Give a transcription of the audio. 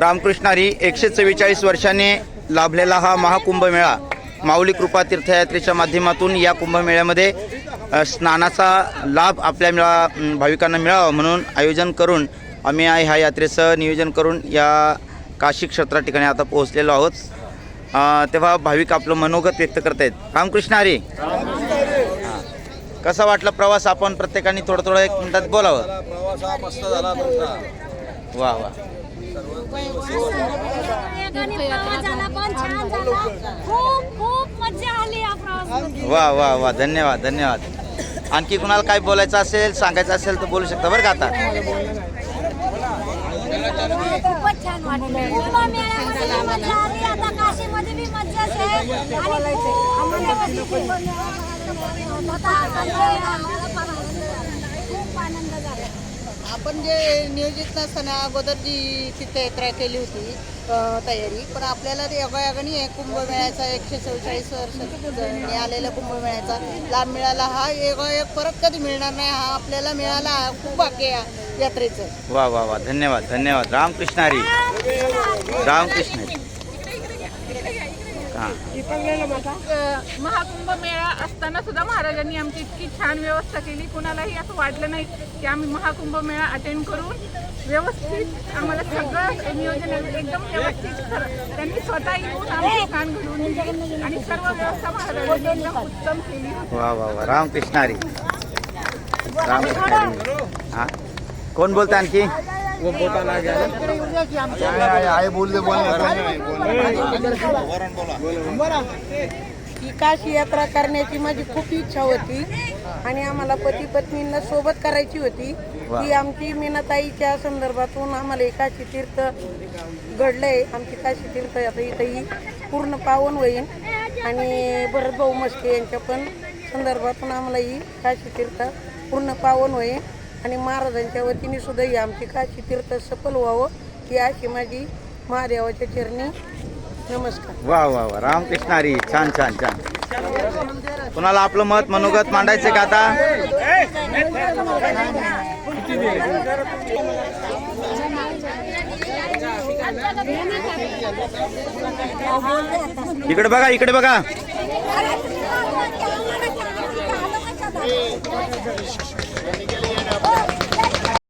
रामकृष्ण हरी 144 वर्षांनी लाभलेला हा महाकुंभमेळा माऊली कृपा तीर्थयात्रेच्या माध्यमातून या कुंभमेळ्यामध्ये स्नानाचा लाभ आपल्या भाविकांना मिळावा म्हणून आयोजन करून आम्ही ह्या यात्रेचं नियोजन करून या काशी क्षेत्रा ठिकाणी आता पोहोचलेलो आहोत। तेव्हा भाविक आपलं मनोगत व्यक्त करत आहेत। रामकृष्ण हरी। कसा वाटला प्रवास? आपण प्रत्येकाने थोडं 1 मिनिटात बोलावं। प्रवास हा मस्त झाला तुमचा। वाह वाह वाह वाह वाह धन्यवाद धन्यवाद। आणखी कुणाला काय बोलायचं असेल सांगायचं असेल तर बोलू शकता बरं का आता। खूपच छान वाटलं। कुंभमेळ्यामध्ये मजा आली, आता काशीमध्ये बी मजाच आहे आणि खूप आनंद झाला। आपण जे नियोजित नसताना अगोदर जी तीर्थयात्रा केली होती तयारी, पण आपल्याला ते योगायोगाने कुंभमेळ्याचा 144 वर्ष आलेल्या कुंभमेळ्याचा लाभ मिळाला। हा योगायोग परत कधी मिळणार नाही, हा आपल्याला मिळाला। खूप भाग्य आहे यात्रेचं। वाह वाह वाह धन्यवाद धन्यवाद। रामकृष्ण हरी। रामकृष्ण हरी। महाकुंभ मेळा असताना सुद्धा महाराजांनी आमची इतकी छान व्यवस्था केली, कुणालाही असं वाटलं नाही की आम्ही महाकुंभ मेळा अटेंड करून व्यवस्थित आम्हाला सगळं नियोजन एकदम व्यवस्थित त्यांनी स्वतः येऊन आमचे कान घडवून दिले आणि सर्व व्यवस्था महाराजांनी एकदम उत्तम केली। वाह वाह वाह रामकृष्ण हरी। रामकृष्ण हरी। हां कोण बोलतं आणखी? वो बोटा ना गया आए बोल दे बोला। ही काशी यात्रा करण्याची माझी खूप इच्छा होती आणि आम्हाला पती पत्नींना सोबत करायची होती। ही आमची मीनाताईच्या संदर्भातून आम्हाला हे काशी तीर्थ घडलंय। आमची काशी तीर्थ आता इथंही पूर्ण पावन होईल आणि भरत भाऊ मस्के यांच्या पण संदर्भातून आम्हाला ही काशी तीर्थ पूर्ण पावन होईल आणि महाराजांच्या वतीने सुद्धा ही आमची काशी तीर्थ सफल व्हावं ही अशी माझी महादेवाच्या चरणी नमस्कार। वाह वाह वाह रामकृष्ण हरी। छान छान छान। कुणाला आपलं मत मनोगत मांडायचं का आता? इकडे बघा इकडे बघा। Oh!